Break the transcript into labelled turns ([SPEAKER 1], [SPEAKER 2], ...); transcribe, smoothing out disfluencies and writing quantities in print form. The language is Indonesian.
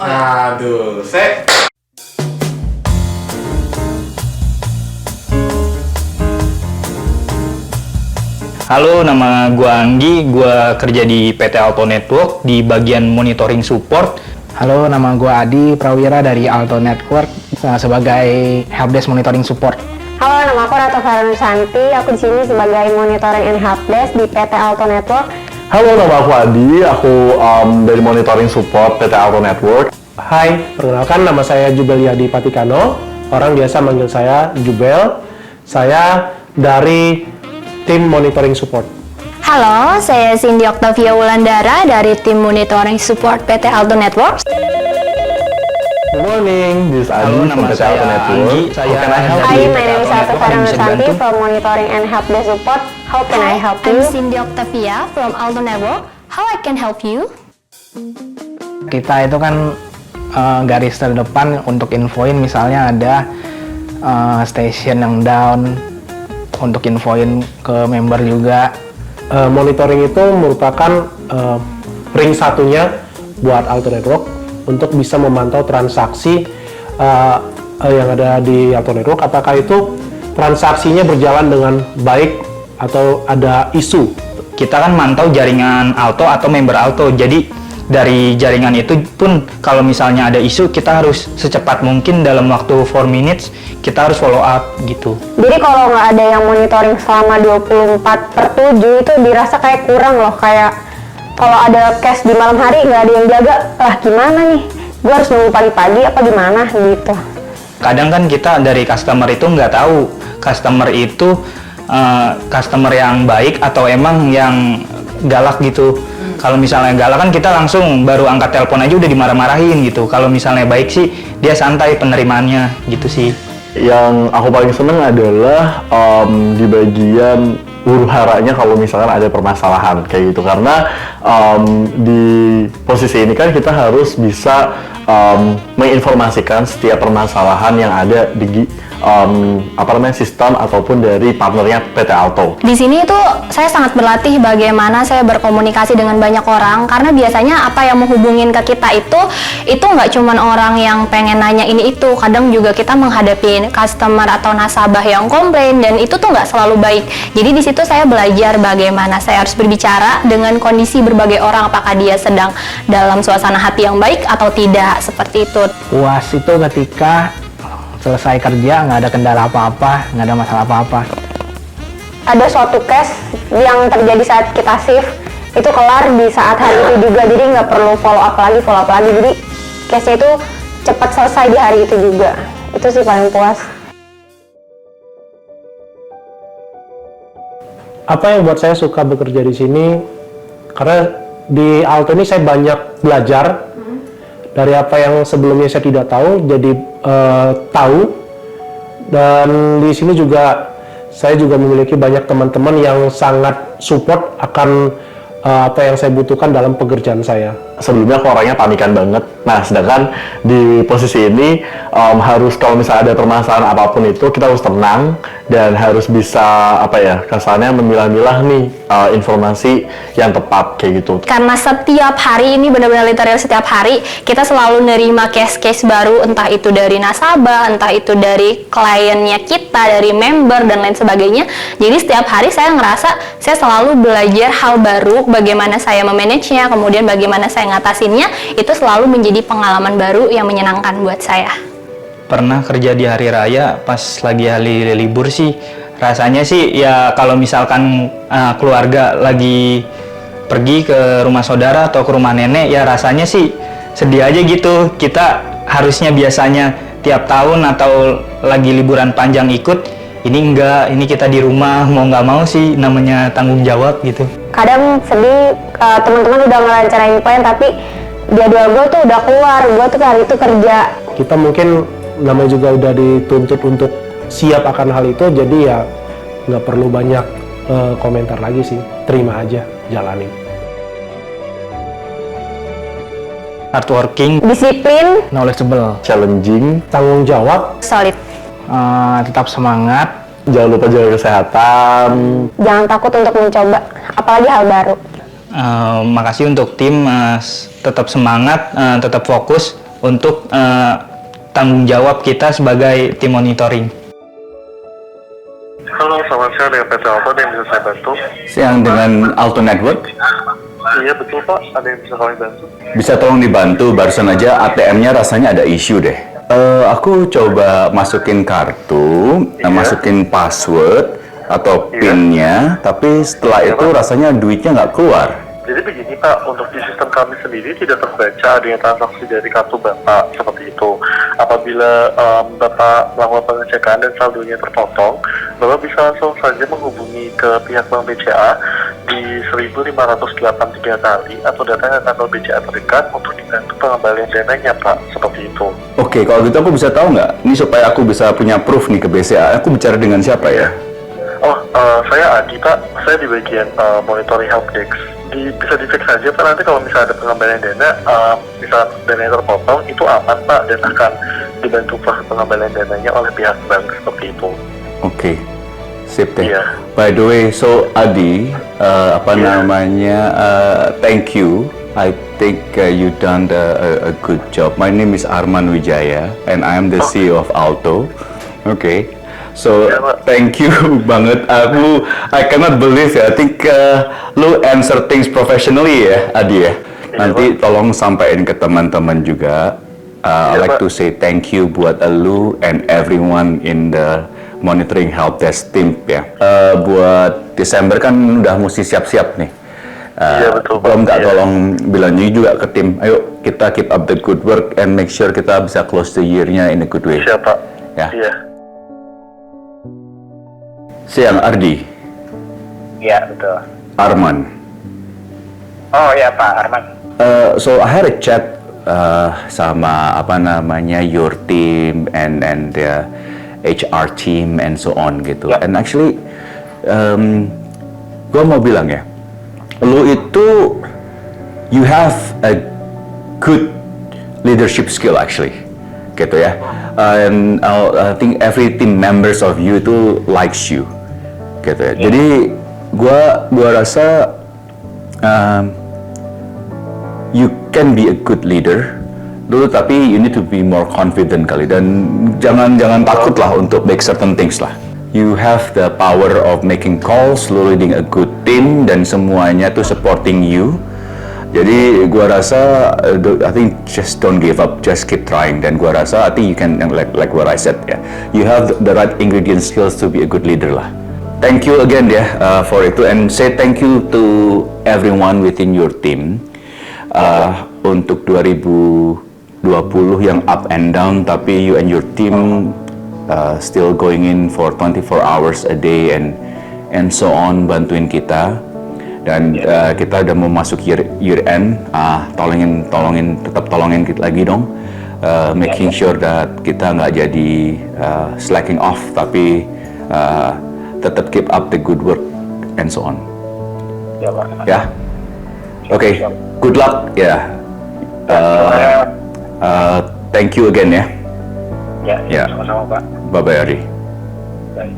[SPEAKER 1] Aduh,
[SPEAKER 2] Halo, nama gua Anggi, gua kerja di PT Alto Network di bagian monitoring support.
[SPEAKER 3] Halo, nama gua Adi Prawira dari Alto Network sebagai helpdesk monitoring support.
[SPEAKER 4] Halo, nama aku Ratu Faranusanti. Aku di sini sebagai monitoring and helpdesk di PT Alto Network.
[SPEAKER 5] Halo, nama aku Adi. Aku dari monitoring support PT Alto Network.
[SPEAKER 6] Hai, perkenalkan nama saya Jubel Yadi Patikano. Orang biasa manggil saya Jubel. Saya dari tim monitoring support.
[SPEAKER 7] Halo, saya Cindy Octavia Wulandara dari tim monitoring support PT Alto Network.
[SPEAKER 5] Good morning, this is Adi
[SPEAKER 2] Halo,
[SPEAKER 5] from
[SPEAKER 2] nama
[SPEAKER 5] PT
[SPEAKER 2] saya
[SPEAKER 5] Alto Network.
[SPEAKER 2] Anggi.
[SPEAKER 5] How can I help
[SPEAKER 4] Hi,
[SPEAKER 5] you?
[SPEAKER 4] my name is Ratu Faranusanti from monitoring and helpdesk support. How can I help
[SPEAKER 7] I'm
[SPEAKER 4] you?
[SPEAKER 7] Cindy Octavia from Alto Network. How I can help you?
[SPEAKER 3] Kita itu kan garis terdepan untuk infoin misalnya ada station yang down, untuk infoin ke member juga.
[SPEAKER 6] Monitoring itu merupakan ring satunya buat Alto Network untuk bisa memantau transaksi yang ada di Alto Network. Apakah itu transaksinya berjalan dengan baik atau ada isu?
[SPEAKER 2] Kita kan mantau jaringan Alto atau member Alto, jadi dari jaringan itu pun kalau misalnya ada isu kita harus secepat mungkin dalam waktu 4 minutes kita harus follow up gitu.
[SPEAKER 4] Jadi kalau nggak ada yang monitoring selama 24/7 itu dirasa kayak kurang loh. Kayak kalau ada cash di malam hari nggak ada yang jaga, lah gimana nih? Gue harus nunggu pagi-pagi apa gimana gitu.
[SPEAKER 2] Kadang kan kita dari customer itu nggak tahu customer itu customer yang baik atau emang yang galak gitu. Kalau misalnya galak kan kita langsung baru angkat telepon aja udah dimarah-marahin gitu. Kalau misalnya baik sih dia santai penerimaannya gitu sih.
[SPEAKER 5] Yang aku paling seneng adalah di bagian huru haranya kalau misalkan ada permasalahan kayak gitu, karena di posisi ini kan kita harus bisa menginformasikan setiap permasalahan yang ada di sistem ataupun dari partnernya PT Alto.
[SPEAKER 7] Di sini itu saya sangat berlatih bagaimana saya berkomunikasi dengan banyak orang, karena biasanya apa yang menghubungin ke kita itu nggak cuman orang yang pengen nanya ini itu, kadang juga kita menghadapi customer atau nasabah yang komplain dan itu tuh nggak selalu baik. Jadi di situ saya belajar bagaimana saya harus berbicara dengan kondisi berbagai orang, apakah dia sedang dalam suasana hati yang baik atau tidak, seperti itu.
[SPEAKER 3] Puas itu ketika selesai kerja nggak ada kendala apa-apa, nggak ada masalah apa-apa.
[SPEAKER 4] Ada suatu case yang terjadi saat kita shift itu kelar di saat hari itu juga, jadi nggak perlu follow up lagi, jadi case itu cepat selesai di hari itu juga. Itu sih paling puas.
[SPEAKER 6] Apa yang buat saya suka bekerja di sini? Karena di Alto ini saya banyak belajar dari apa yang sebelumnya saya tidak tahu, jadi tahu. Dan di sini juga saya juga memiliki banyak teman-teman yang sangat support akan apa yang saya butuhkan dalam pekerjaan saya.
[SPEAKER 5] Sebelumnya aku orangnya panikan banget. Nah, sedangkan di posisi ini harus kalau misalnya ada permasalahan apapun itu kita harus tenang dan harus bisa kasarnya memilah-milah nih informasi yang tepat kayak gitu.
[SPEAKER 7] Karena setiap hari ini benar-benar literal setiap hari kita selalu nerima case-case baru, entah itu dari nasabah, entah itu dari kliennya kita, dari member dan lain sebagainya. Jadi setiap hari saya ngerasa saya selalu belajar hal baru, bagaimana saya memanagenya, kemudian bagaimana saya ngatasinnya, itu selalu menjadi pengalaman baru yang menyenangkan buat saya.
[SPEAKER 2] Pernah kerja di hari raya pas lagi hari libur sih, rasanya sih ya kalau misalkan keluarga lagi pergi ke rumah saudara atau ke rumah nenek, ya rasanya sih sedih aja gitu. Kita harusnya biasanya tiap tahun atau lagi liburan panjang ikut, ini enggak, ini kita di rumah, mau nggak mau sih namanya tanggung jawab gitu.
[SPEAKER 4] Kadang sedih, teman-teman udah ngelancarin plan tapi jadwal gue tuh udah keluar, gue tuh hari itu kerja.
[SPEAKER 6] Kita mungkin namanya juga udah dituntut untuk siap akan hal itu, jadi ya nggak perlu banyak komentar lagi sih, terima aja, jalanin.
[SPEAKER 2] Hardworking,
[SPEAKER 4] Disiplin,
[SPEAKER 3] Knowledgeable,
[SPEAKER 5] Challenging,
[SPEAKER 6] Tanggung jawab,
[SPEAKER 7] Solid.
[SPEAKER 3] tetap semangat,
[SPEAKER 5] jangan lupa jaga kesehatan.
[SPEAKER 4] jangan takut untuk mencoba, apalagi hal baru.
[SPEAKER 2] makasih untuk tim, tetap semangat, tetap fokus untuk tanggung jawab kita sebagai tim monitoring.
[SPEAKER 1] Halo, selamat siang dengan PT Alto, ada yang bisa saya bantu?
[SPEAKER 8] Siang dengan Alto Network.
[SPEAKER 1] Iya betul Pak, ada yang bisa kami bantu?
[SPEAKER 8] Bisa tolong dibantu, barusan aja ATM-nya rasanya ada isu deh. Aku coba masukin kartu, masukin password atau PIN-nya, tapi setelah itu rasanya duitnya nggak keluar.
[SPEAKER 1] Jadi begini Pak, untuk di sistem kami sendiri tidak terbaca adanya transaksi dari kartu Bapak seperti itu. Apabila Bapak melakukan pengecekan dan saldonya terpotong, Bapak bisa langsung saja menghubungi ke pihak Bank BCA di 1583 kali atau datang ke kantor BCA terdekat untuk dibantu pengembalian dananya Pak, seperti itu.
[SPEAKER 8] Oke, kalau gitu aku bisa tahu nggak? Ini supaya aku bisa punya proof nih ke BCA. Aku bicara dengan siapa ya?
[SPEAKER 1] Oh, saya Adi Pak, saya di bagian monitoring helpdesk. Bisa dicek saja Pak, nanti kalau misalnya ada pengembalian dana, misal dana terpotong, itu aman Pak, dan akan dibantu proses pengembalian dananya oleh pihak bank seperti itu.
[SPEAKER 8] Oke, sip deh.
[SPEAKER 1] Iya.
[SPEAKER 8] By the way, so Adi, thank you. I think you done a good job. My name is Arman Wijaya, and I am the CEO of Alto. Okay. So, thank you banget. I cannot believe ya. I think lu answer things professionally ya, Adi ya. Nanti tolong sampaikan ke teman-teman juga. I like to say thank you buat lu and everyone in the monitoring help desk team ya. Buat Desember kan udah mesti siap-siap nih.
[SPEAKER 1] Iya betul Pak.
[SPEAKER 8] Belum nggak tolong bilang juga ke tim. Ayo kita keep up the good work and make sure kita bisa close the year-nya in a good way.
[SPEAKER 1] Siap Pak.
[SPEAKER 8] Ya.
[SPEAKER 1] Iya.
[SPEAKER 8] Siang Ardi.
[SPEAKER 3] Iya, betul.
[SPEAKER 8] Arman.
[SPEAKER 3] Oh ya Pak Arman.
[SPEAKER 8] So I had a chat sama your team and the HR team and so on gitu. And actually, gue mau bilang ya, lu itu you have a good leadership skill actually, gitu ya. And I think every team members of you itu likes you, gitu ya. Jadi gua rasa you can be a good leader dulu, tapi you need to be more confident kali, dan jangan takut lah untuk make certain things lah. You have the power of making calls, lu leading a good team, dan semuanya tuh supporting you. Jadi gua rasa I think just don't give up, just keep trying. Dan gua rasa I think you can, like what I said ya, you have the right ingredient skills to be a good leader lah. Thank you again ya for itu, and say thank you to everyone within your team. Untuk 2020 yang up and down, tapi you and your team still going in for 24 hours a day and so on, bantuin kita. Dan kita udah mau masuk year end, tetap tolongin kita lagi dong, making sure that kita nggak jadi slacking off, tapi tetap keep up the good work and so on. Ya, oke, good luck ya. Thank you again ya.
[SPEAKER 3] Ya, sama-sama Pak.
[SPEAKER 8] Bye bye Ari.
[SPEAKER 3] Baik.